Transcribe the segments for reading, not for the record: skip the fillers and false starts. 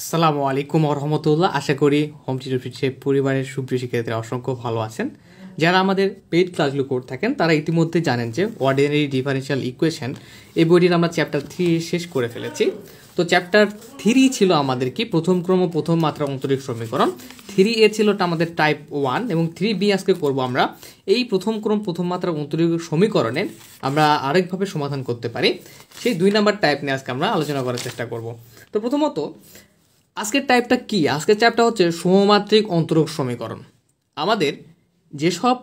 আসসালামু আলাইকুম রহমতুল্লাহ। আশা করি হোম টিউটর ফিটশেপ পরিবারের সুপ্রিয় শিক্ষার্থীরা অসংখ্য ভালো আছেন। যারা আমাদের পেইড ক্লাসগুলো করে থাকেন তারা ইতিমধ্যে জানেন যে অর্ডিনারি ডিফারেনশিয়াল ইকুয়েশন এই বইটির আমরা চ্যাপ্টার 3 শেষ করে ফেলেছি। তো চ্যাপ্টার 3 ছিল আমাদের কি প্রথম ক্রম প্রথম মাত্রা অন্তরীক সমীকরণ। 3A ছিল আমাদের টাইপ 1 এবং 3B আজকে করব আমরা এই প্রথম ক্রম প্রথম মাত্রা অন্তরীক সমীকরণের আমরা আরেকভাবে সমাধান করতে পারি সেই 2 নাম্বার টাইপ নিয়ে আজকে আমরা আলোচনা করার চেষ্টা করব। তো প্রথমত আজকের টাইপটা কি? আজকের চ্যাপ্টার হচ্ছে সমমাত্রিক অন্তরক সমীকরণ। আমাদের যেসব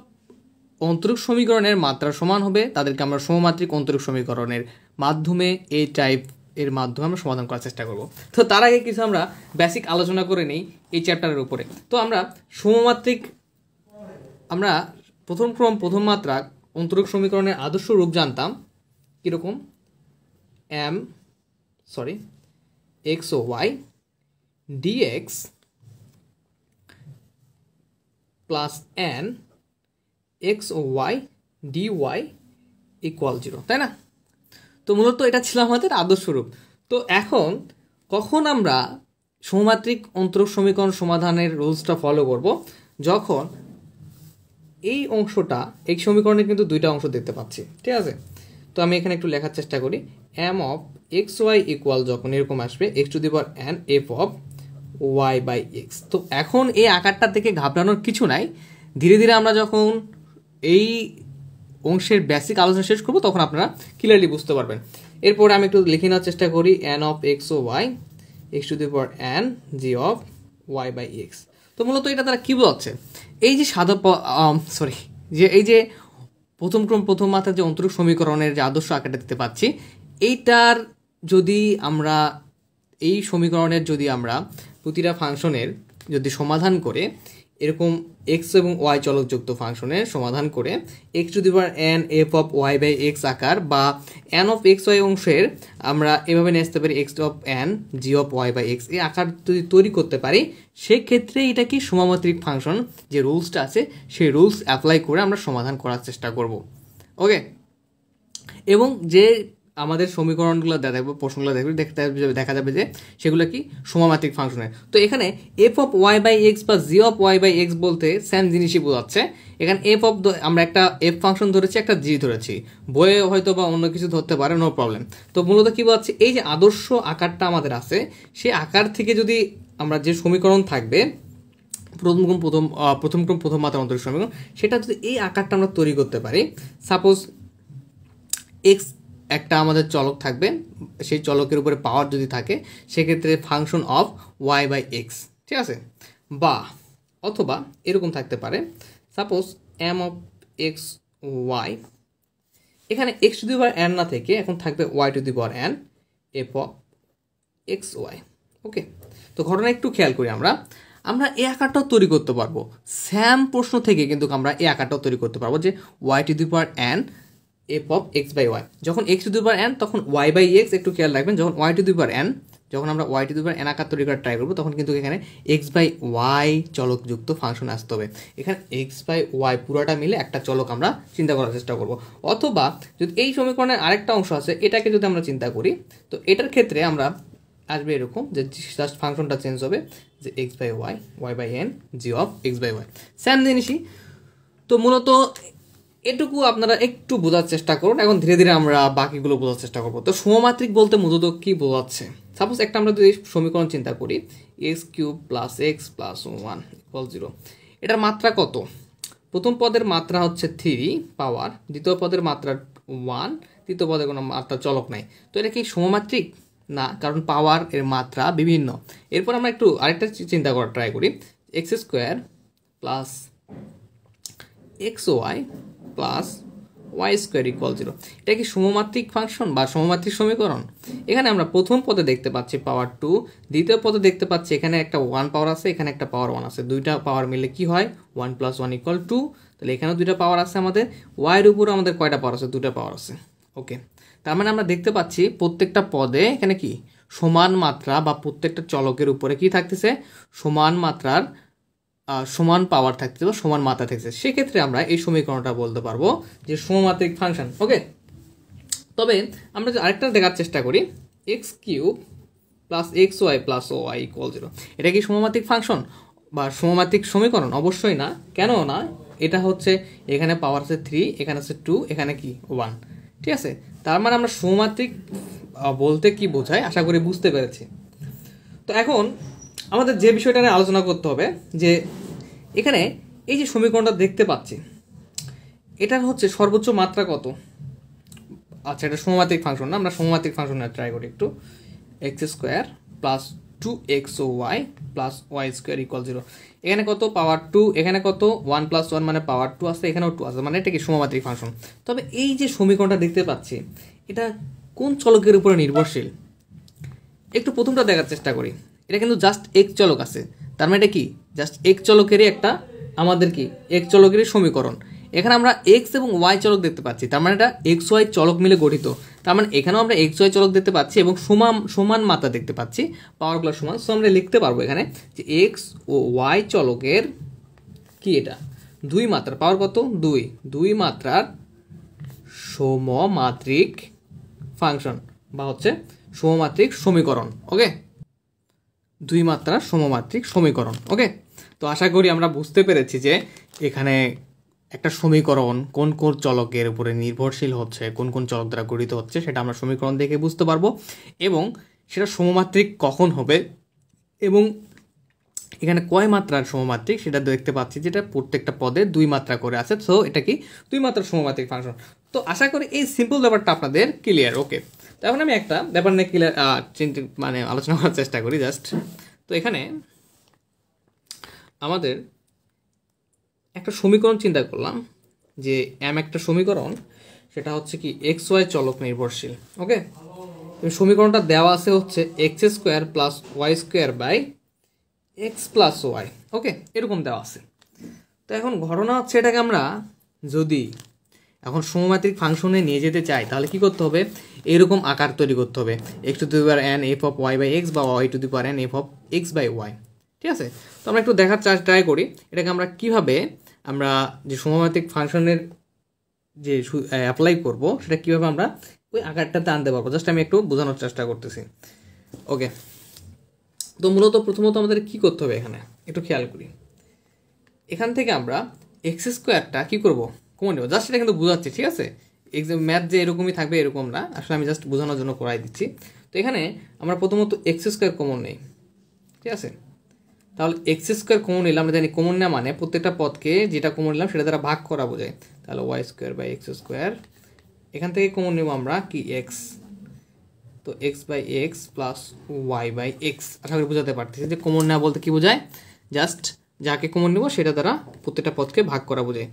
অন্তরক সমীকরণের মাত্রা সমান হবে তাদেরকে আমরা সমমাত্রিক অন্তরক সমীকরণের মাধ্যমে এই টাইপ এর মাধ্যমে আমরা সমাধান করার চেষ্টা করব। তো তার আগে কিছু আমরা বেসিক আলোচনা করে নেই এই চ্যাপ্টারের উপরে। তো আমরা সমমাত্রিক আমরা প্রথম ক্রম প্রথম মাত্রা অন্তরক সমীকরণের আদর্শ রূপ জানতাম কীরকম, x ও y dx plus n x ও y dy ইকুয়াল 0, তাই না? তো মূলত এটা ছিল আমাদের আদর্শ রূপ। তো এখন কখন আমরা সমমাত্রিক অন্তরক সমীকরণ সমাধানের রুলসটা ফলো করব? যখন এই অংশটা এই সমীকরণে কিন্তু দুইটা অংশ দেখতে পাচ্ছি, ঠিক আছে? তো আমি এখানে একটু লেখার চেষ্টা করি। m of x y equal যখন এরকম আসবে x to the power n f of y by x. তো এখন এই আকারটা থেকে ঘাবড়ানোর কিছু নাই। ধীরে ধীরে আমরা যখন এই অংশের বেসিক আলোচনা শেষ করবো তখন আপনারা ক্লিয়ারলি বুঝতে পারবেন। এরপরে আমি একটু লিখে নেওয়ার চেষ্টা করি n অফ এক্স ও y x to the power n g of y by x. তো মূলত এটা তারা কী বোঝাচ্ছে? এই যে এই যে প্রথম ক্রম প্রথম মাত্রার যে অন্তরক সমীকরণের যে আদর্শ আকারটা দিতে পাচ্ছি, এইটার যদি আমরা এই সমীকরণের যদি আমরা প্রতিটা ফাংশনের যদি সমাধান করে এরকম এক্স এবং ওয়াই চলকযুক্ত ফাংশনের সমাধান করে x to the power n f of y by x আকার বা এন অফ এক্স ওয়াই অংশের আমরা এভাবে নিয়ে আসতে পারি x of n g of y by x, এই আকার যদি তৈরি করতে পারি সেক্ষেত্রে এটা কি সমমাত্রিক ফাংশন যে রুলসটা আছে সেই রুলস অ্যাপ্লাই করে আমরা সমাধান করার চেষ্টা করব। ওকে, এবং যে আমাদের সমীকরণগুলো দেখবো প্রশ্নগুলো দেখবে দেখা যাবে যে সেগুলো কি সমমাত্রিক ফাংশনের। তো এখানে f of y by x বা g of y by x বলতে সেম জিনিসই বোঝাচ্ছে। এখানে এফ অফ আমরা একটা এফ ফাংশন ধরেছি, একটা জি ধরেছি, বইয়ে হয়তো বা অন্য কিছু ধরতে পারে, নো প্রবলেম। তো মূলত কি বোঝাচ্ছে, এই যে আদর্শ আকারটা আমাদের আছে সেই আকার থেকে যদি আমরা যে সমীকরণ থাকবে প্রথম ক্রম প্রথম মাত্রা অন্তরীক সমীকরণ সেটা যদি এই আকারটা আমরা তৈরি করতে পারি, সাপোজ এক্স একটা আমাদের চলক থাকবে, সেই চলকের উপরে পাওয়ার যদি থাকে সেক্ষেত্রে function of y by x, ঠিক আছে? বা অথবা এরকম থাকতে পারে, suppose m of x y, এখানে x to the power n না থেকে এখন থাকবে y to the power n f of x y. Okay, তো ঘটনা একটু খেয়াল করি, আমরা এই আকারটাও তৈরি করতে পারবো। স্যাম প্রশ্ন থেকে কিন্তু আমরা এই আকারটাও তৈরি করতে পারবো যে y to the power n f of x by y. যখন x to the power n তখন ওয়াই বাই এক্স, একটু খেয়াল রাখবেন, যখন y to the power n যখন আমরা y to the power n আকার তৈরি করার ট্রাই করবো তখন কিন্তু এখানে এক্স বাই ওয়াই চলকযুক্ত ফাংশন আসতে হবে। এখানে এক্স বাই ওয়াই পুরোটা মিলে একটা চলক আমরা চিন্তা করার চেষ্টা করব। অথবা যদি এই সমীকরণের আরেকটা অংশ আছে এটাকে যদি আমরা চিন্তা করি, তো এটার ক্ষেত্রে আমরা আসবে এরকম যে জাস্ট ফাংশনটা চেঞ্জ হবে যে x by y y by n g of x by y, same জিনিসই। তো মূলত এটুকু আপনারা একটু বোঝার চেষ্টা করুন, এখন ধীরে ধীরে আমরা বাকিগুলো বোঝার চেষ্টা করবো। তো সমমাত্রিক বলতে মূলত কি বোঝাচ্ছে? সাপোজ একটা আমরা যদি সমীকরণ চিন্তা করি x cube plus x plus one equal 0, এটার মাত্রা কত? প্রথম পদের মাত্রা হচ্ছে 3 পাওয়ার, দ্বিতীয় পদের মাত্রা 1, তৃতীয় পদের কোনো মাত্রা চলক নাই। তো এটা কি সমমাত্রিক? না, কারণ পাওয়ার এর মাত্রা বিভিন্ন। এরপর আমরা একটু আরেকটা চিন্তা করার ট্রাই করি, x square plus x y plus y square equal 0, এটা কি সমমাত্রিক ফাংশন বা সমমাত্রিক সমীকরণ? এখানে আমরা প্রথম পদে দেখতে পাচ্ছি পাওয়ার 2, দ্বিতীয় পদে দেখতে পাচ্ছি এখানে একটা 1 পাওয়ার আছে, এখানে একটা পাওয়ার 1 আছে, দুইটা পাওয়ার মিলে কি হয় 1 + 1 = 2। তাহলে এখানেও দুইটা পাওয়ার আছে আমাদের, ওয়াইয়ের উপরে আমাদের কয়টা পাওয়ার আছে? দুটা পাওয়ার আছে। ওকে, তার মানে আমরা দেখতে পাচ্ছি প্রত্যেকটা পদে এখানে কি সমান মাত্রা বা প্রত্যেকটা চলকের উপরে কি থাকতেছে সমান মাত্রার সমান পাওয়ার থাকছে বা সমান মাত্রা থাকছে। সেক্ষেত্রে আমরা এই সমীকরণটা বলতে পারবো যে সমমাত্রিক ফাংশন। ওকে, তবে আমরা আরেকটা দেখার চেষ্টা করি, x cube plus x y plus ও ওয়াই ইকুয়াল 0। এটা কি সমমাত্রিক ফাংশন বা সমমাত্রিক সমীকরণ? অবশ্যই না। কেন না? এটা হচ্ছে এখানে পাওয়ার আছে 3, এখানে আছে 2, এখানে কি 1। ঠিক আছে, তার মানে আমরা সমমাত্রিক বলতে কি বোঝায় আশা করি বুঝতে পেরেছি। তো এখন আমাদের যে বিষয়টা নিয়ে আলোচনা করতে হবে যে এখানে এই যে সমীকরণটা দেখতে পাচ্ছি এটার হচ্ছে সর্বোচ্চ মাত্রা কত? আচ্ছা, এটা সমমাত্রিক ফাংশন না, আমরা সমমাত্রিক ফাংশন ট্রাই করি একটু। X square plus 2x y plus y square equal 0। এখানে কত? পাওয়ার 2, এখানে কত? 1 + 1 মানে পাওয়ার 2 আসছে, এখানেও 2 আসছে, মানে এটা কি সমমাত্রিক ফাংশন। তবে এই যে সমীকরণটা দেখতে পাচ্ছি এটা কোন চলকের উপরে নির্ভরশীল? একটু প্রথমটা দেখার চেষ্টা করি। এটা কিন্তু জাস্ট এক চলক আছে, তার মানে এটা কি জাস্ট এক চলকেরই একটা আমাদের কি এক চলকেরই সমীকরণ। এখানে আমরা এক্স এবং ওয়াই চলক দেখতে পাচ্ছি, তার মানে এটা এক্স ওয়াই চলক মিলে গঠিত। তার মানে এখানেও আমরা এক্স ওয়াই চলক দেখতে পাচ্ছি এবং সমান মাত্রা দেখতে পাচ্ছি, পাওয়ারগুলো সমান। সো আমরা লিখতে পারবো এখানে যে এক্স ও ওয়াই চলকের কি এটা 2 মাত্রার পাওয়ার কত? 2 মাত্রার সমমাত্রিক ফাংশন বা হচ্ছে সমমাত্রিক সমীকরণ। ওকে, 2 মাত্রার সমমাত্রিক সমীকরণ। ওকে, তো আশা করি আমরা বুঝতে পেরেছি যে এখানে একটা সমীকরণ কোন কোন চলকের উপরে নির্ভরশীল হচ্ছে, কোন কোন চলক দ্বারা গঠিত হচ্ছে সেটা আমরা সমীকরণ দেখে বুঝতে পারবো, এবং সেটা সমমাত্রিক কখন হবে এবং এখানে কয় মাত্রার সমমাত্রিক সেটা দেখতে পাচ্ছি, যেটা প্রত্যেকটা পদে 2 মাত্রা করে আছে। সো এটা কি 2 মাত্রার সমমাত্রিক ফাংশন। তো আশা করি এই সিম্পল ব্যাপারটা আপনাদের ক্লিয়ার। ওকে, তো এখন আমি একটা ব্যাপার নিয়ে ক্লিয়ার মানে আলোচনা করার চেষ্টা করি জাস্ট। তো এখানে আমাদের একটা সমীকরণ চিন্তা করলাম যে একটা সমীকরণ, সেটা হচ্ছে কি এক্স ওয়াই চলক নির্ভরশীল। ওকে, সমীকরণটা দেওয়া আছে হচ্ছে x square plus y square by x plus y. Okay, এরকম দেওয়া আছে। তো এখন ঘটনা হচ্ছে এটাকে আমরা যদি এখন সমমাত্রিক ফাংশনে নিয়ে যেতে চাই তাহলে কি করতে হবে? এরকম আকার তৈরি করতে হবে, x to the power n f of y by x বা y to the power n f of x by y. ঠিক আছে, তো আমরা একটু দেখার ট্রাই করি এটাকে আমরা কিভাবে আমরা যে সমমাত্রিক ফাংশনের যে অ্যাপ্লাই করব সেটা কীভাবে আমরা ওই আকারটাতে আনতে পারবো। জাস্ট আমি একটু বোঝানোর চেষ্টা করতেছি। ওকে, তো মূলত প্রথমত আমাদের কি করতে হবে এখানে একটু খেয়াল করি। এখান থেকে আমরা এক্স স্কোয়ারটা কী করবো? কমন নেব। জাস্ট সেটা কিন্তু বোঝাচ্ছি, ঠিক আছে? এক্সাম ম্যাথ যে এরকমই থাকবে এরকম না, আসলে আমি জাস্ট বোঝানোর জন্য করাই দিচ্ছি। তো এখানে আমরা প্রথমত এক্স স্কোয়ার কমন নেই, ঠিক আছে? তাহলে এক্স স্কোয়ার কমন নিলাম, আমরা জানি কমন নেওয়া মানে প্রত্যেকটা পদকে যেটা কমন নিলাম সেটা দ্বারা ভাগ করা বোঝায়। তাহলে y square by x square, এখান থেকে কমন নেব আমরা কি এক্স, তো x by x plus y by x. আশা করি বোঝাতে পারতেছি যে কমন নেওয়া বলতে কী বোঝায়, জাস্ট যাকে কমন নেব সেটা দ্বারা প্রত্যেকটা পদকে ভাগ করা বোঝায়।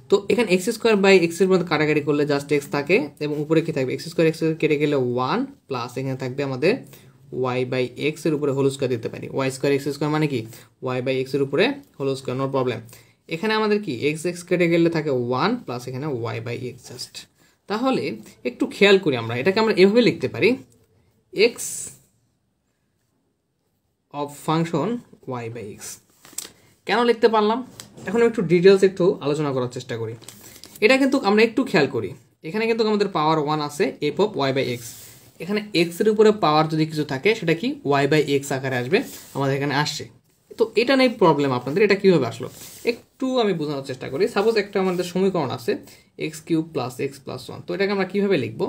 তো এখানে এক্স স্কোয়ার বাই এক্সের মধ্যে কাটাকাটি করলে জাস্ট এক্স থাকে এবং উপরে কি থাকবে? এক্স স্কোয়ার কেটে গেলে 1 প্লাস এখানে থাকবে আমাদের ওয়াই বাই এক্স এর উপরে হোল স্কোয়ার দিতে পারি। ওয়াই স্কোয়ার এক্স স্কোয়ার মানে কি ওয়াই বাই এক্স এর উপরে হোল স্কোয়ার, নো প্রবলেম। এখানে আমাদের কি এক্স কেটে গেলে থাকে 1 প্লাস এখানে ওয়াই বাই এক্স জাস্ট। তাহলে একটু খেয়াল করি, আমরা এটাকে আমরা এভাবে লিখতে পারি x of function y by x. কেন লিখতে পারলাম এখন একটু ডিটেলস একটু আলোচনা করার চেষ্টা করি। এটা কিন্তু আমরা একটু খেয়াল করি, এখানে কিন্তু আমাদের পাওয়ার 1 আছে f of y by x. এখানে এক্স এর উপরে পাওয়ার যদি কিছু থাকে সেটা কি ওয়াই বাই এক্স আকারে আসবে, আমাদের এখানে আসছে। তো এটা নেই প্রবলেম আপনাদের, এটা কীভাবে আসলো একটু আমি বোঝানোর চেষ্টা করি। সাপোজ একটা আমাদের সমীকরণ আছে x cube plus x plus 1, তো এটাকে আমরা কীভাবে লিখবো?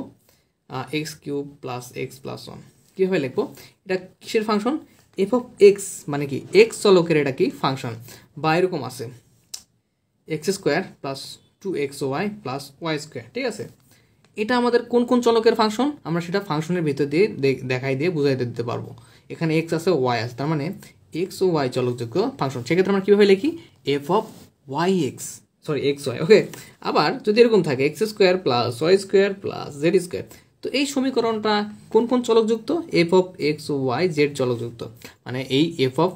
X cube plus x plus 1 কীভাবে লিখবো? এটা কিসের ফাংশন? এফ অফ এক্স মানে কি এক্স চলকের এটা কি ফাংশন, বা এরকম আছে x square plus 2x y plus y square. ঠিক আছে, এটা আমাদের কোন কোন চলকের ফাংশন আমরা সেটা ফাংশনের ভিতর দিয়ে দেখাই দিয়ে বুঝাই দিতে পারবো। এখানে এক্স আছে ওয়াই আছে, তার মানে এক্স ও ওয়াই চলকযোগ্য ফাংশন। সেক্ষেত্রে আমরা কীভাবে লিখি? F of y x, sorry x y. Okay, আবার যদি এরকম থাকে x square plus y square plus z square, তো এই সমীকরণটা কোন কোন চলকযুক্ত? F of x y z চলকযুক্ত। মানে এই f of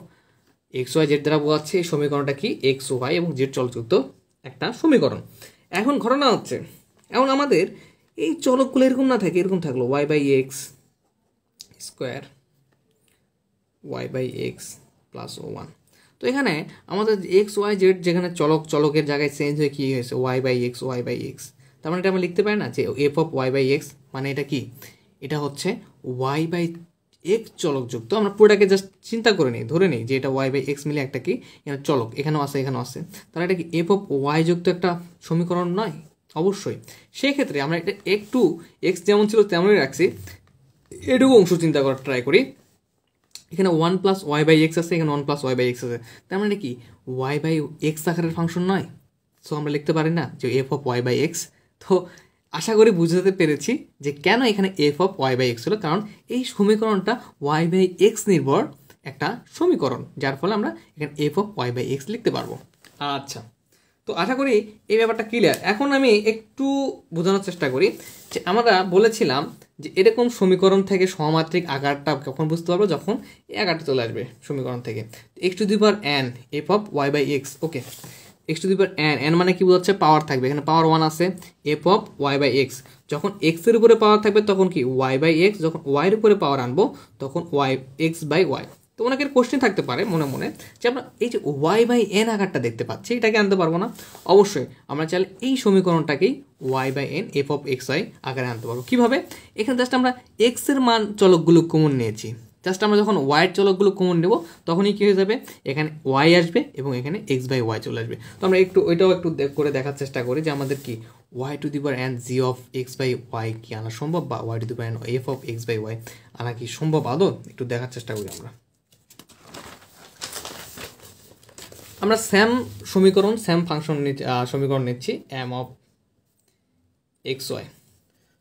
x y z দ্বারা বোঝাচ্ছে এই সমীকরণটা কি এক্স ওয়াই এবং জেড চলকযুক্ত একটা সমীকরণ। এখন ঘটনা হচ্ছে এখন আমাদের এই চলকগুলো এরকম না থাকে, এরকম থাকলো y by x square y by x plus 1। তো এখানে আমাদের এক্স ওয়াই জেড যেখানে চলকের জায়গায় চেঞ্জ হয়ে কী হয়েছে y by x y by x. তার মানে এটা আমরা লিখতে পারি না যে f of y by x মানে এটা কি, এটা হচ্ছে ওয়াই বাই এক্স চলকযুক্ত, আমরা পুরোটাকে জাস্ট চিন্তা করে নিই, ধরে নিই যে এটা ওয়াই বাই এক্স মিলে একটা কি এখানে চলক, এখানেও আছে এখানেও আছে, তাহলে এটা কি এফ অফ ওয়াই যুক্ত একটা সমীকরণ নয়? অবশ্যই। সেই ক্ষেত্রে আমরা এটা একটু এক্স যেমন ছিল তেমনই রাখছি, এটুকু অংশ চিন্তা করার ট্রাই করি। এখানে one plus y by x আছে, এখানে one plus y by x আছে, তার মানে কি ওয়াই বাই এক্স আকারের ফাংশন নয়? সো আমরা লিখতে পারি না যে f of y by x. তো আশা করি বুঝতে পেরেছি যে কেন এখানে f of y by x হলো, কারণ এই সমীকরণটা ওয়াই বাই এক্স নির্ভর একটা সমীকরণ, যার ফলে আমরা এখানে f of y by x লিখতে পারবো। আচ্ছা, তো আশা করি এই ব্যাপারটা ক্লিয়ার। এখন আমি একটু বোঝানোর চেষ্টা করি যে আমরা বলেছিলাম যে এরকম সমীকরণ থেকে সহমাত্রিক আকারটা কখন বুঝতে পারবো, যখন এই আকারটা চলে আসবে সমীকরণ থেকে। X to the power n f of y by x, okay, x to the power n, n মানে কি বোঝাচ্ছে? পাওয়ার থাকবে, এখানে পাওয়ার ওয়ান আছে, f of y by x. যখন এক্সের উপরে পাওয়ার থাকবে তখন কি ওয়াই বাই এক্স, যখন ওয়াইয়ের উপরে পাওয়ার আনবো তখন ওয়াই এক্স বাই ওয়াই। তো অনেকের কোশ্চেন থাকতে পারে মনে মনে যে আমরা এই যে ওয়াই বাই এন আকারটা দেখতে পাচ্ছি, এটাকে আনতে পারবো না? অবশ্যই আমরা চাইলে এই সমীকরণটাকেই y by n f of x y আকারে আনতে পারবো। কীভাবে? এখানে জাস্ট আমরা এক্সের মান চলকগুলো কমন নিয়েছি, জাস্ট আমরা যখন ওয়াইয়ের চলকগুলো কমন নেব তখনই কী হয়ে যাবে, এখানে ওয়াই আসবে এবং এখানে এক্স বাই ওয়াই চলে আসবে। তো আমরা একটু ওইটাও একটু করে দেখার চেষ্টা করি যে আমাদের কি y to the power n g of x by y কি আনা সম্ভব, বা y to the power n f of x by y আনা কি সম্ভব আদৌ? একটু দেখার চেষ্টা করি। আমরা স্যাম সমীকরণ, স্যাম ফাংশন সমীকরণ নিচ্ছি এম অফ এক্স ওয়াই।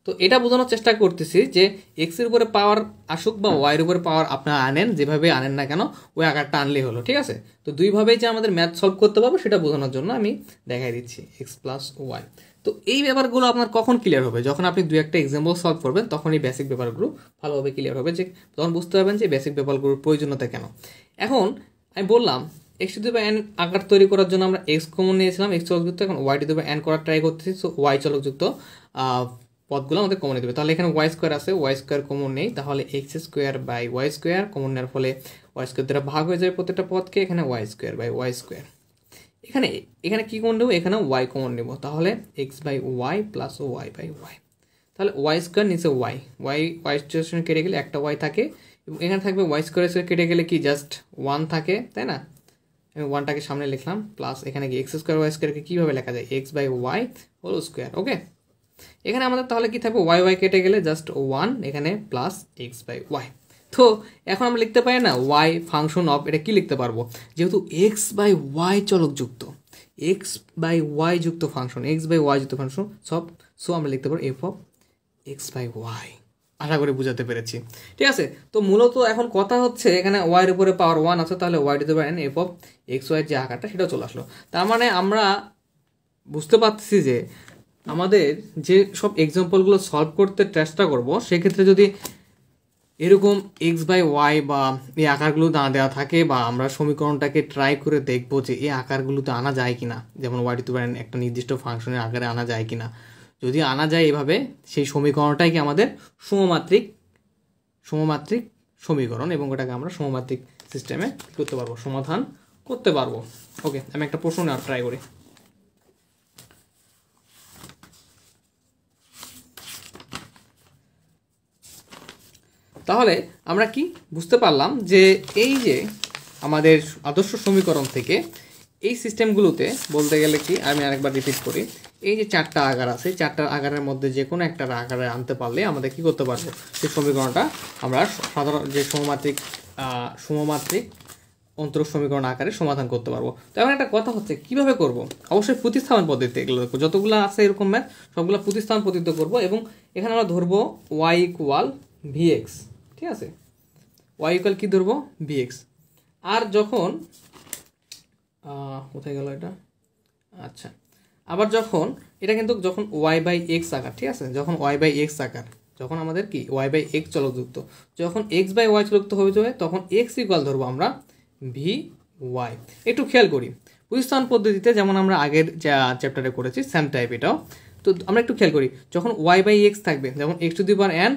তো এটা বোঝানোর চেষ্টা করতেছি যে এক্সের উপরে পাওয়ার আসুক বা ওয়াইয়ের উপরে পাওয়ার আপনারা আনেন, যেভাবে আনেন না কেন ওই আকারটা আনলেই হলো, ঠিক আছে? তো দুইভাবেই যে আমাদের ম্যাথ সলভ করতে পারবো সেটা বোঝানোর জন্য আমি দেখাই দিচ্ছি এক্স প্লাস ওয়াই। তো এই ব্যাপারগুলো আপনার কখন ক্লিয়ার হবে? যখন আপনি দু একটা এক্সাম্পল সলভ করবেন তখন এই বেসিক ব্যাপারগুলো ভালোভাবে ক্লিয়ার হবে, যে তখন বুঝতে পারবেন যে বেসিক ব্যাপারগুলোর প্রয়োজনীয়তা কেন। এখন আমি বললাম x to the power n আকার তৈরি করার জন্য আমরা এক্স কমন নিয়েছিলাম, এক্স চলকযুক্ত, এখন y to the power n করার ট্রাই করতেছি। সো ওয়াই চলকযুক্ত পদগুলো আমাদের কমন দেবে, তাহলে এখানে ওয়াই স্কোয়ার আছে, ওয়াই স্কোয়ার কমন নেই, তাহলে x square by y square common নেওয়ার ফলে ওয়াই স্কোয়ার দ্বারা ভাগ হয়ে যাবে প্রত্যেকটা পদকে, এখানে y square by y square. এখানে এখানে কী কমন নেবো? এখানে ওয়াই কমন নেবো, তাহলে x by y plus y by y, তাহলে ওয়াই স্কোয়ার নিচে ওয়াই, ওয়াই ওয়াই স্কোয়ার কেটে গেলে একটা ওয়াই থাকে, এবং এখানে থাকবে ওয়াই স্কোয়ার কেটে গেলে কি জাস্ট ওয়ান থাকে, তাই না? আমি ওয়ানটাকে সামনে লিখলাম, প্লাস এখানে কি এক্স স্কোয়ার ওয়াই স্কোয়ারকে কীভাবে লেখা যায়? X by y whole square, okay. এখানে আমাদের তাহলে কি থাকবে? ওয়াই ওয়াই কেটে গেলে জাস্ট ওয়ান, এখানে প্লাস এক্স বাই ওয়াই। তো এখন আমরা লিখতে পারি না ওয়াই ফাংশন অফ, এটা কি লিখতে পারবো? যেহেতু এক্স বাই ওয়াই চলকযুক্ত, এক্স বাই ওয়াই যুক্ত ফাংশন, এক্স বাই ওয়াই যুক্ত ফাংশন সব, সো আমরা লিখতে পারবো f of x by y. আশা করি বুঝাতে পেরেছি, ঠিক আছে? তো মূলত এখন কথা হচ্ছে এখানে ওয়াইয়ের উপরে পাওয়ার ওয়ান আছে, তাহলে ওয়াই দিতে পারেন এফ অফ এক্স ওয়াইয়ের যে আকারটা সেটাও চলে আসলো। তার মানে আমরা বুঝতে পারছি যে আমাদের যে সব এক্সাম্পলগুলো সলভ করতে চেষ্টা করব সেক্ষেত্রে যদি এরকম এক্স বাই ওয়াই বা এই আকারগুলো না দেওয়া থাকে, বা আমরা সমীকরণটাকে ট্রাই করে দেখবো যে এই আকারগুলোতে আনা যায় কিনা, যেমন ওয়াই দিতে পারেন একটা নির্দিষ্ট ফাংশনের আকারে আনা যায় কিনা, যদি আনা যায় এভাবে সেই সমীকরণটাই কি আমাদের সমমাত্রিক সমীকরণ, এবং ওটাকে আমরা সমমাত্রিক সিস্টেমে করতে পারবো, সমাধান করতে পারবো। ওকে, আমি একটা প্রশ্ন নেওয়ার ট্রাই করি। তাহলে আমরা কি বুঝতে পারলাম যে এই যে আমাদের আদর্শ সমীকরণ থেকে এই সিস্টেমগুলোতে বলতে গেলে কি, আমি আরেকবার রিপিট করি, এই যে চারটা আকার আছে, চারটা আকারের মধ্যে যে কোনো একটা আকারে আনতে পারলে আমাদের কি করতে পারবো? সেই সমীকরণটা আমরা সাধারণ যে সমমাত্রিক অন্তরক সমীকরণ আকারে সমাধান করতে পারবো। তো এখন একটা কথা হচ্ছে কিভাবে করব? অবশ্যই প্রতিস্থাপন পদ্ধতি, এগুলো যতগুলো আছে এরকম ম্যাথ সবগুলো প্রতিস্থাপন পদ্ধতি করব, এবং এখানে আমরা ধরবো ওয়াই ইকুয়াল ভিএক্স, ঠিক আছে? ওয়াই ইকুয়াল কি ধরবো? ভিএক্স। আর যখন কোথায় গেল এটা? আচ্ছা, আবার যখন এটা কিন্তু যখন ওয়াই বাই এক্স আকার, ঠিক আছে, যখন ওয়াই বাই এক্স আকার, যখন আমাদের কি ওয়াই বাই এক্স চলকযুক্ত, যখন এক্স বাই ওয়াই চলকযুক্ত হয়ে যাবে তখন এক্স ইকুয়াল ধরবো আমরা ভি ওয়াই। একটু খেয়াল করি প্রতিস্থাপন পদ্ধতিতে, যেমন আমরা আগের চ্যাপ্টারে করেছি সেম টাইপ এটাও। তো আমরা একটু খেয়াল করি, যখন ওয়াই বাই এক্স থাকবে, যেমন x to the power n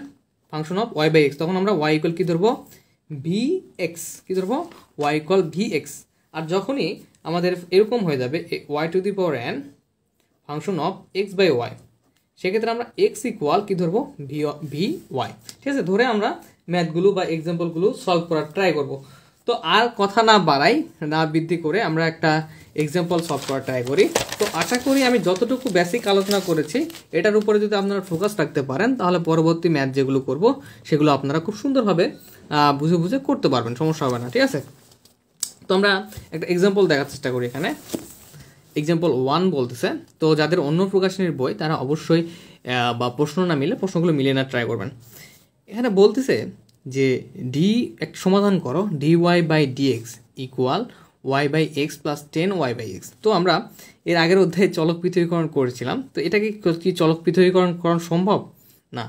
function of y by x, তখন আমরা ওয়াই ইকুয়াল কী ধরবো? ভি এক্স, কী ধরবো? Y equal v x. আর যখনই আমাদের এরকম হয়ে যাবে y to the power n function of x by y, সেক্ষেত্রে আমরা এক্স ইকুয়াল কী ধরবো? ভি ওয়াই, ঠিক আছে? ধরে আমরা ম্যাথগুলো বা এক্সাম্পলগুলো সলভ করার ট্রাই করব। তো আর কথা না বাড়াই, না বৃদ্ধি করে আমরা একটা এক্সাম্পল সলভ করার ট্রাই করি। তো আশা করি আমি যতটুকু বেসিক আলোচনা করেছি এটার উপরে যদি আপনারা ফোকাস রাখতে পারেন তাহলে পরবর্তী ম্যাথ যেগুলো করব সেগুলো আপনারা খুব সুন্দরভাবে বুঝে বুঝে করতে পারবেন, সমস্যা হবে না, ঠিক আছে। তো আমরা একটা এক্সাম্পল দেখার চেষ্টা করি। এখানে এক্সাম্পল 1 বলতেছে, তো যাদের অন্য প্রকাশনীর বই তারা অবশ্যই বা প্রশ্ন না মিলে প্রশ্নগুলো মিলিয়ে না ট্রাই করবেন। এখানে বলতেছে যে ডি একটা সমাধান করো dy/dx equal y/x plus 10y/x। তো আমরা এর আগের অধ্যায়ে চলক পৃথকীকরণ করেছিলাম, তো এটাকে কি চলক পৃথকীকরণ করা সম্ভব না?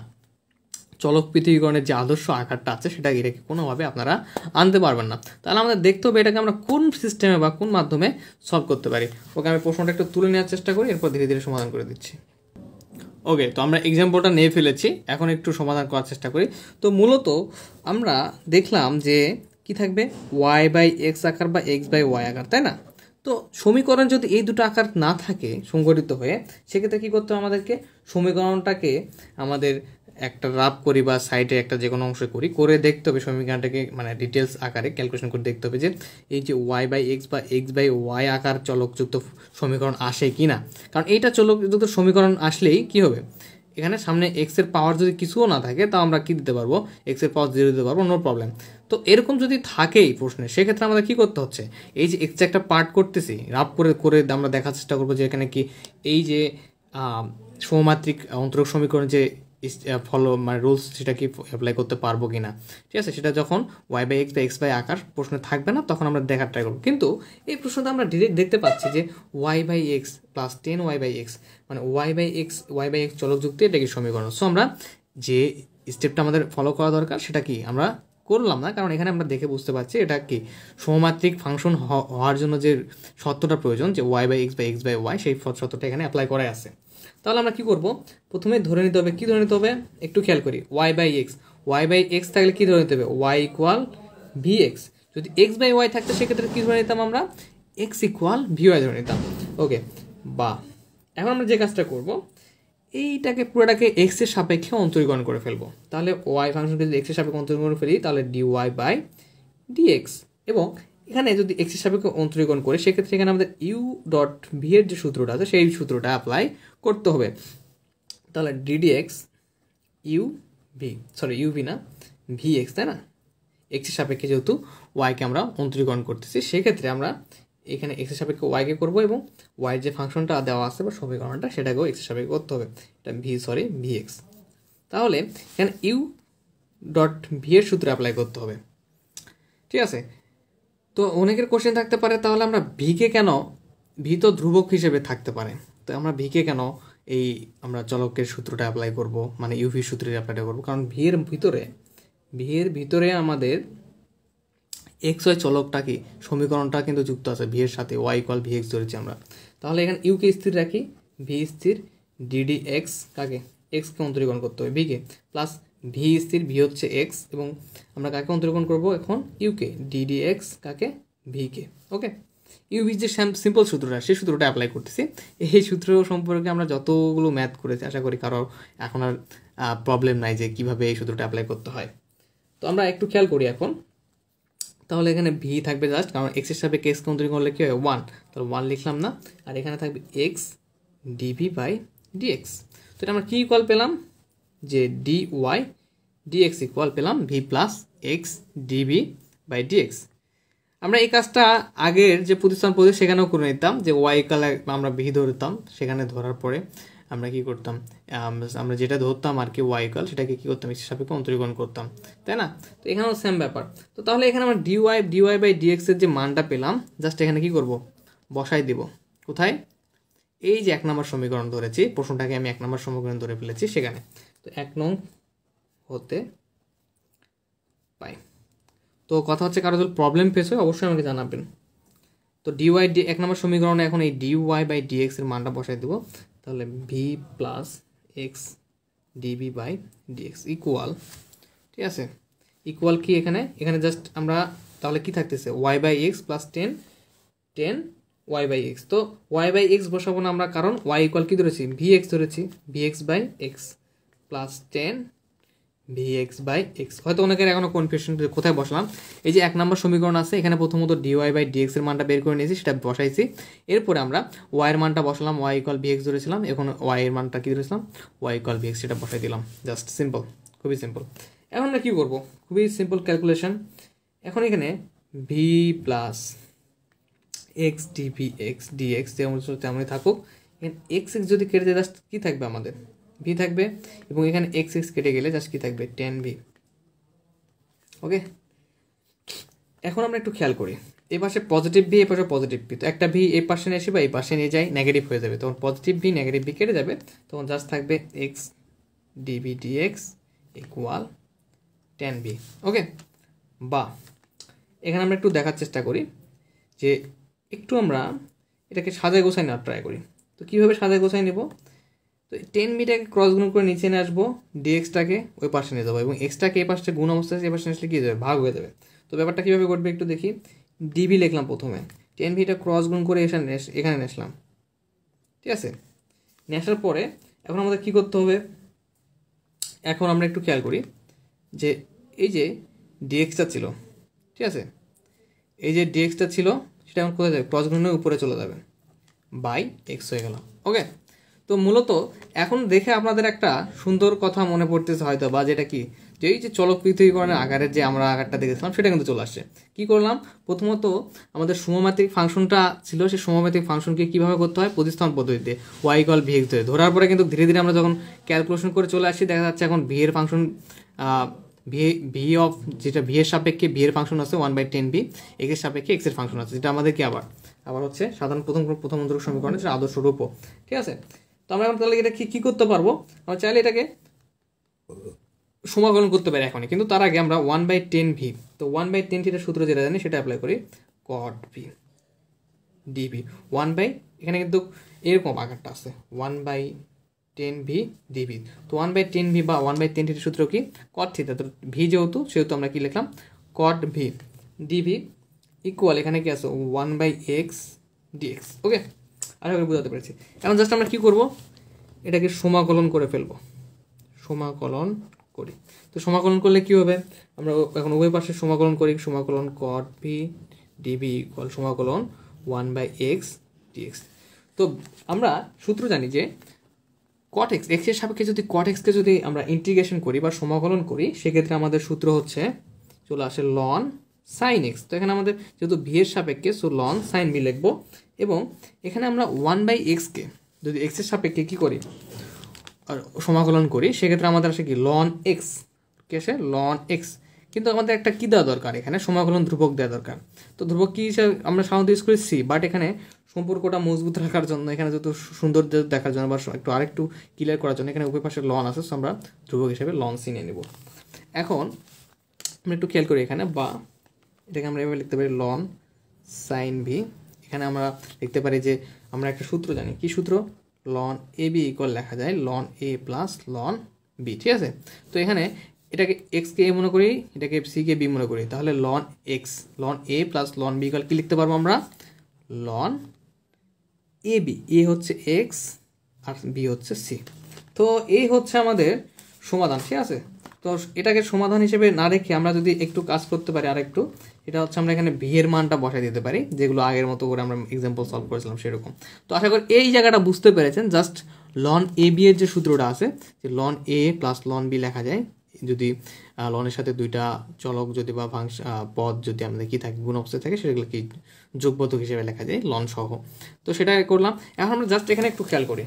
চলক পৃথকীকরণের যে আদর্শ আকারটা আছে সেটা এটাকে কোনোভাবে আপনারা আনতে পারবেন না। তাহলে আমাদের দেখতে হবে এটাকে আমরা কোন সিস্টেমে বা কোন মাধ্যমে সলভ করতে পারি। ওকে, আমি প্রশ্নটা একটু তুলে নেওয়ার চেষ্টা করি, এরপর ধীরে ধীরে সমাধান করে দিচ্ছি। ওকে, তো আমরা এক্সাম্পলটা নিয়ে ফেলেছি, এখন একটু সমাধান করার চেষ্টা করি। তো মূলত আমরা দেখলাম যে কি থাকবে y/x আকার বা x/y আকার, তাই না? তো সমীকরণ যদি এই দুটো আকার না থাকে সংগঠিত হয়ে, সেক্ষেত্রে কী করতে হবে আমাদেরকে? সমীকরণটাকে আমাদের একটা রাফ করি বা সাইডে একটা যে কোনো অংশ করে দেখতে হবে সমীকরণটাকে, মানে ডিটেলস আকারে ক্যালকুলেশন করে দেখতে হবে যে এই যে y/x বা x/y আকার চলকযুক্ত সমীকরণ আসে কি না। কারণ এইটা চলকযুক্ত সমীকরণ আসলেই কি হবে, এখানে সামনে এক্সের পাওয়ার যদি কিছুও না থাকে তাও আমরা কি দিতে পারবো, এক্সের পাওয়ার 0 দিতে পারবো, নো প্রবলেম। তো এরকম যদি থাকেই প্রশ্নে, সেক্ষেত্রে আমাদের কী করতে হচ্ছে, এই যে এক্সে একটা পার্ট করতেছি রাফ করে আমরা দেখার চেষ্টা করবো যে এখানে কি এই যে সমমাত্রিক অন্তরক সমীকরণ যে মানে রুলস সেটা কি অ্যাপ্লাই করতে পারবো কি না, ঠিক আছে। সেটা যখন y/x বা x/y আকার প্রশ্নে থাকবে না তখন আমরা দেখার ট্রাই করবো। কিন্তু এই প্রশ্নটা আমরা ডিরেক্ট দেখতে পাচ্ছি যে y/x প্লাস 10y/x মানে y/x চলকযুক্ত এটা কি সমীকরণ। সো আমরা যে স্টেপটা আমাদের ফলো করা দরকার সেটা কি আমরা করলাম না, কারণ এখানে আমরা দেখে বুঝতে পারছি এটা কি সমমাত্রিক ফাংশন হওয়ার জন্য যে শর্তটা প্রয়োজন যে y/x বা x/y সেই শর্তটা এখানে অ্যাপ্লাই করাই আছে। তাহলে আমরা কি করব, প্রথমে ধরে নিতে হবে, কি ধরে নিতে হবে একটু খেয়াল করি, y/x থাকলে কি ধরে নিতে হবে, y ইকুয়াল vx। যদি x/y থাকতো সেক্ষেত্রে কি ধরে নিতাম আমরা, x ইকুয়াল vy ধরে নিতাম। ওকে, বা এখন আমরা যে কাজটা করব, এইটাকে পুরোটাকে x এর সাপেক্ষে অন্তরীকরণ করে ফেলবো। তাহলে y ফাংশনকে যদি x এর সাপেক্ষে অন্তরীকরণ করে ফেলি তাহলে dy/dx, এবং এখানে যদি x এর সাপেক্ষে অন্তরীকরণ করে সেক্ষেত্রে এখানে আমাদের u.v এর যে সূত্রটা আছে সেই সূত্রটা অ্যাপ্লাই করতে হবে। তাহলে ddx uv না vx, তাই না? x এর সাপেক্ষে যেহেতু y কে আমরা অন্তরীকরণ করতেছি সেক্ষেত্রে আমরা এখানে x এর সাপেক্ষে y কে করবো এবং y যে ফাংশনটা দেওয়া আছে বা সমীকরণটা সেটাকেও x এর সাপেক্ষে করতে হবে, এটা vx। তাহলে এখানে u.v এর সূত্র অ্যাপ্লাই করতে হবে, ঠিক আছে। তো অনেকের কোশ্চেন থাকতে পারে তাহলে আমরা ভিকে কেন, ভি তো ধ্রুবক হিসেবে থাকতে পারে, তো আমরা ভিকে কেন এই আমরা চলকের সূত্রটা অ্যাপ্লাই করব, মানে ইউভি সূত্রের অ্যাপ্লাইটা করব, কারণ ভি এর ভিতরে আমাদের এক্স ওয়াই চলকটা কি সমীকরণটা কিন্তু যুক্ত আছে ভি এর সাথে, ওয়াই ইকুয়াল ভি এক্স ধরেছি আমরা। তাহলে এখানে ইউকে স্থির রাখি, ভি স্থির, ডিডি এক্স কাকে, এক্সকে অন্তরীকরণ করতে হবে ভিকে, প্লাস ভি স্থির, ভি হচ্ছে এক্স, এবং আমরা কাকে অন্তরীকরণ করব এখন, ইউকে, ডিডি এক্স কাকে, ভিকে। ওকে, ইউভির যে সিম্পল সূত্রটা সেই সূত্রটা অ্যাপ্লাই করতেছি। এই সূত্র সম্পর্কে আমরা যতগুলো ম্যাথ করেছি আশা করি কারো এখন আর প্রবলেম নাই যে কীভাবে এই সূত্রটা অ্যাপ্লাই করতে হয়। তো আমরা একটু খেয়াল করি এখন। তাহলে এখানে ভি থাকবে জাস্ট, কারণ এক্সের সাপেক্ষে এক্সকে অন্তরীকরণ করলে কী হয় 1, তাহলে 1 লিখলাম না, আর এখানে থাকবে এক্স dv/dx। তো এটা আমরা কী ইকুয়াল পেলাম, যে dy/dx ইকুয়াল পেলাম ভি প্লাস এক্স dv/dx। আমরা এই কাজটা আগের যে প্রতিস্থাপন পদ্ধতি সেখানেও করে নিতাম, যে ওয়াই ইকুয়াল আমরা ভি ধরতাম, সেখানে ধরার পরে আমরা কি করতাম, আমরা যেটা ধরতাম আর কি ওয়াই ইকুয়াল সেটাকে কী করতাম এক্সের সাপেক্ষে অন্তরীকরণ করতাম, তাই না? তো এখানেও সেম ব্যাপার। তো তাহলে এখানে আমরা dy/dx এর যে মানটা পেলাম জাস্ট এখানে কি করব, বসাই দিব কোথায়, এই যে 1 নম্বর সমীকরণ ধরেছি, প্রশ্নটাকে আমি 1 নম্বর সমীকরণ ধরে ফেলেছি সেখানে। তো 1 নং হতে পাই। তো কথা হচ্ছে কারো যদি প্রবলেম ফেস হয় অবশ্যই আমাকে জানাবেন। তো dy 1 নম্বর সমীকরণে এখন এই dy/dx এর মানটা বসাই দেবো, তাহলে V plus x dv/dx equal, ঠিক আছে, ইকুয়াল কি এখানে জাস্ট আমরা তাহলে কি থাকতেছে y/x প্লাস 10 y/x। তো y/x বসাবো না আমরা, কারণ y ইকুয়াল কি ধরেছি, vx ধরেছি, vx/x plus 10 v x by x. হয়তো অনেকের এখনো কনফিউশন কোথায় বসলাম, এই যে 1 নম্বর সমীকরণ আছে এখানে প্রথমত ডিওয়াই বাই ডিএক্স এর মানটা বের করে নিয়েছি, সেটা বসাইছি। এরপরে আমরা ওয়াই এর মানটা বসালাম, ওয়াই ইকুয়াল ভি এক্স ধরেছিলাম, এখন ওয়াই এর মানটা কি ধরেছিলাম, ওয়াই ইকুয়াল ভি এক্স, সেটা বসাই দিলাম। জাস্ট সিম্পল, খুবই সিম্পল। এখন আমরা কী করবো, খুবই সিম্পল ক্যালকুলেশন। এখন এখানে v plus x dv x dx যেমন তেমনই থাকুক, এখানে এক্স এক্স যদি কেটে যায় জাস্ট কী থাকবে আমাদের, ভি থাকবে, এবং এখানে এক্স এক্স কেটে গেলে জাস্ট কী থাকবে, 10v। ওকে, এখন আমরা একটু খেয়াল করি, এই পাশে পজিটিভ ভি, এই পাশে পজিটিভ ভি, তো একটা ভি এই পাশে নিয়ে এসে বা এই পাশে নিয়ে যাই নেগেটিভ হয়ে যাবে, তখন পজিটিভ ভি নেগেটিভ ভি কেটে যাবে, তখন জাস্ট থাকবে x dv dx equal 10v। Okay, বা এখানে আমরা একটু দেখার চেষ্টা করি যে একটু আমরা এটাকে সাজায় গোছায় নেওয়ার ট্রাই করি। তো কীভাবে সাজায় গোছায় নেব, তো 10vটাকে ক্রস গুণ করে নিচে নিয়ে আসবো, ডিএক্সটাকে ওই পাশে নিয়ে যাবো, এবং এক্সটাকে এই পাশে গুণ অবস্থায় এই পাশে আসলে কী হয়ে যাবে, ভাগ হয়ে যাবে। তো ব্যাপারটা কীভাবে করবে একটু দেখি, ডিভি লিখলাম প্রথমে, 10vটা ক্রস গুণ করে এখানে নিয়ে আসলাম, ঠিক আছে। নিয়ে আসার পরে এখন আমাদের কী করতে হবে, এখন আমরা একটু খেয়াল করি যে এই যে ডিএক্সটা ছিল, ঠিক আছে, এই যে ডিএক্সটা ছিল সেটা এখন কোথায় যাবে, ক্রস গুণের উপরে চলে যাবে, বাই এক্স হয়ে গেল। ওকে, তো মূলত এখন দেখে আপনাদের একটা সুন্দর কথা মনে পড়তেছে হয়তো, বা যেটা কি, যে এই যে চলক পৃথকীকরণের আকারের যে আমরা আকারটা দেখেছিলাম সেটা কিন্তু চলে আসছে। কী করলাম, প্রথমত আমাদের সমমাত্রিক ফাংশনটা ছিল, সেই সমমাত্রিক ফাংশনকে কীভাবে করতে হয়, প্রতিস্থাপন পদ্ধতিতে, ওয়াই ইকুয়াল ভি এক্স ধরে ধরার পরে কিন্তু ধীরে ধীরে আমরা যখন ক্যালকুলেশন করে চলে আসছি, দেখা যাচ্ছে এখন ভি এর ফাংশন ভি অফ যেটা ভি এর সাপেক্ষে ভি এর ফাংশন আছে 1/10v, এক্স এর সাপেক্ষে এক্স এর ফাংশন আছে, যেটা আমাদের কি আবার হচ্ছে সাধারণ প্রথম অন্তরক সমীকরণের যেটা আদর্শ রূপও, ঠিক আছে। তো আমরা এখন তাহলে এটা কী করতে পারবো, আমরা চাইলে এটাকে সমাকলন করতে পারি এখনই, কিন্তু তার আগে আমরা 1/10v, তো 1/10 সূত্র যেটা জানি সেটা অ্যাপ্লাই করি, cot v ডিভি 1/, এখানে কিন্তু এরকম আকারটা আছে 1/10v ডিভি, তো 1/10v বা 1/10 সূত্র কি, cot থিটা, তো ভি যেহেতু সেহেতু আমরা কি লিখলাম, cot v ডিভি ইকুয়াল এখানে কি আছে 1/x dx। ওকে, আশা করি বোঝাতে পেরেছি। এখন জাস্ট আমরা কি করব, এটাকে সমাকলন করে ফেলবো, সমাকলন করি। তো সমাকলন করলে কি হবে, আমরা এখন উভয় পাশে সমাকলন করি, সমাকলন cot v ডিভি ইকুয়াল সমাকলন 1/x dx। তো আমরা সূত্র জানি যে cot x, x এর সাপেক্ষে যদি cot x কে যদি আমরা ইন্টিগ্রেশন করি বা সমাকলন করি, সেক্ষেত্রে আমাদের সূত্র হচ্ছে চলে আসে ln sin x। তো এখানে আমাদের যেহেতু ভি এর সাপেক্ষে, সো ln sin v লিখবো, এবং এখানে আমরা 1/x কে যদি x এর সাপেক্ষে কী করি, আর সমাকলন করি, সেক্ষেত্রে আমাদের আসে কি ln x, কে আসে ln x, কিন্তু আমাদের একটা কী দেওয়া দরকার, এখানে সমাকলন ধ্রুবক দেওয়া দরকার। তো ধ্রুবক কী হিসাবে আমরা সাধারণত ইউজ করি সি, বাট এখানে সম্পর্কটা মজবুত রাখার জন্য, এখানে যত সুন্দর দেখার জন্য বা একটু আরেকটু ক্লিয়ার করার জন্য এখানে উভয় পাশে লন আছে, সো আমরা ধ্রুবক হিসেবে লন সি নিয়ে নেব। এখন আমরা একটু খেয়াল করি এখানে, বা এটাকে আমরা এভাবে লিখতে পারি লন সাইন ভি, এখানে আমরা লিখতে পারি যে আমরা একটা সূত্র জানি, কি সূত্র, লন এ বি ইকুয়াল লেখা যায় লন এ প্লাস লন বি, ঠিক আছে। তো এখানে এটাকে এক্সকে এ মনে করি, এটাকে সিকে বি মনে করি, তাহলে লন এক্স লন এ প্লাস লন বি ইকুয়াল কী লিখতে পারবো আমরা, লন এ বি, এ হচ্ছে এক্স আর বি হচ্ছে সি। তো এই হচ্ছে আমাদের সমাধান, ঠিক আছে। তো এটাকে সমাধান হিসেবে না রেখে আমরা যদি একটু কাজ করতে পারি আরেকটু, এটা হচ্ছে আমরা এখানে ভি এর মানটা বসাই দিতে পারি, যেগুলো আগের মতো করে আমরা এক্সাম্পল সলভ করেছিলাম সেরকম। তো আশা করি এই জায়গাটা বুঝতে পেরেছেন। জাস্ট লন এ বি এর যে সূত্রটা আছে, যে লন এ প্লাস লন বি লেখা যায় যদি লনের সাথে দুইটা চলক যদি বা পদ যদি আমাদের কি থাকে, গুণ অবস্থায় থাকে, সেগুলো কি যোগবোধক হিসেবে লেখা যায় লন সহ। তো সেটা করলাম। এখন আমরা জাস্ট এখানে একটু খেয়াল করি,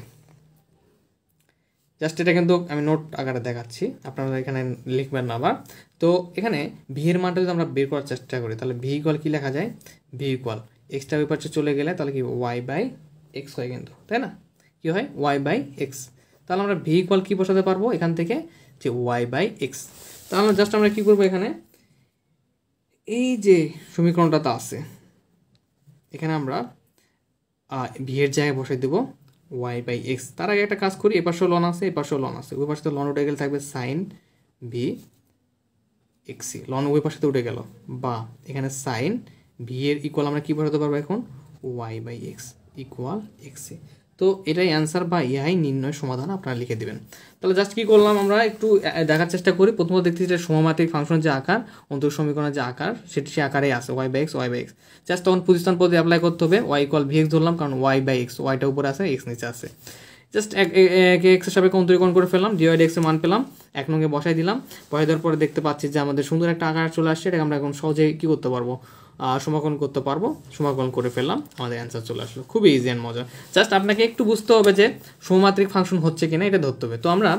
জাস্ট এটা কিন্তু আমি নোট আকারে দেখাচ্ছি, আপনারা এখানে লিখবেন না আবার। তো এখানে ভি এর মানটা যদি আমরা বের করার চেষ্টা করি, তাহলে ভি ইকুয়াল কী লেখা যায়, ভি ইকুয়াল এক্সটা ওই পাশে চলে গেলে তাহলে কি ওয়াই বাই এক্স হয় কিন্তু, তাই না, কী হয় ওয়াই বাই এক্স। তাহলে আমরা ভি ইকুয়াল কী বসাতে পারবো এখান থেকে, যে ওয়াই বাই এক্স। তাহলে জাস্ট আমরা কী করবো, এখানে এই যে সমীকরণটা আছে এখানে আমরা ভি এর জায়গায় বসাই দেবো ওয়াই বাই এক্স। তার আগে একটা কাজ করি, এপাশেও লন আছে এপাশেও লন আছে, ওই পাশে তো লন উঠে গেলে থাকবে সাইন ভি এক্সি, লন ওই পাশে তো উঠে গেল, বা এখানে সাইন ভি এর ইকুয়াল আমরা কী বসাতে পারবো এখন, ওয়াই বাই এক্স ইকুয়াল এক্সি। তো এটাই অ্যান্সার বা ইহাই নির্ণয় সমাধান আপনারা লিখে দিবেন। তাহলে জাস্ট কী করলাম, আমরা একটু দেখার চেষ্টা করি। প্রথমত দেখতে যে সমমাত্রিক ফাংশনের যে আকার, অন্তর সমীকরণের যে আকার, সেটি সে আকারেই আছে ওয়াই বাই এক্স। জাস্ট তখন প্রতিস্থান পদ্ধতি অ্যাপ্লাই করতে হবে। ওয়াই ইকুয়াল ভিএক্স ধরলাম, কারণ ওয়াই বাই এক্স, ওয়াইটা উপরে আছে, এক্স নিচে আছে। জাস্ট এক্সের সাপেক্ষে অন্তরীকরণ করে ফেললাম, ডিওয়াই এক্সের মান পেলাম, 1 নং বসাই দিলাম। বসাই দেওয়ার পরে দেখতে পাচ্ছি যে আমাদের সুন্দর একটা আকার চলে আসছে। এটাকে আমরা এখন সহজেই কী করতে পারবো, সমাকলন করতে পারবো। সমাকলন করে ফেললাম, আমাদের অ্যান্সার চলে আসলো। খুবই ইজি অ্যান্ড মজা। জাস্ট আপনাকে একটু বুঝতে হবে যে সমমাত্রিক ফাংশন হচ্ছে কিনা, এটা ধরতে হবে। তো আমরা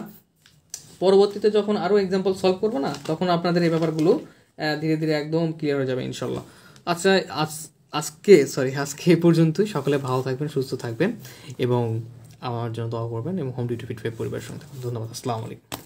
পরবর্তীতে যখন আরও এক্সাম্পল সলভ করবো না, তখন আপনাদের এই ব্যাপারগুলো ধীরে ধীরে একদম ক্লিয়ার হয়ে যাবে ইনশাল্লাহ। আচ্ছা, আজকে এ পর্যন্তই। সকলে ভালো থাকবেন, সুস্থ থাকবেন এবং আমার জন্য দোয়া করবেন এবং হোম ডিউটি ফিট পরিবারের সঙ্গে থাকবেন। ধন্যবাদ। আসসালামু আলাইকুম।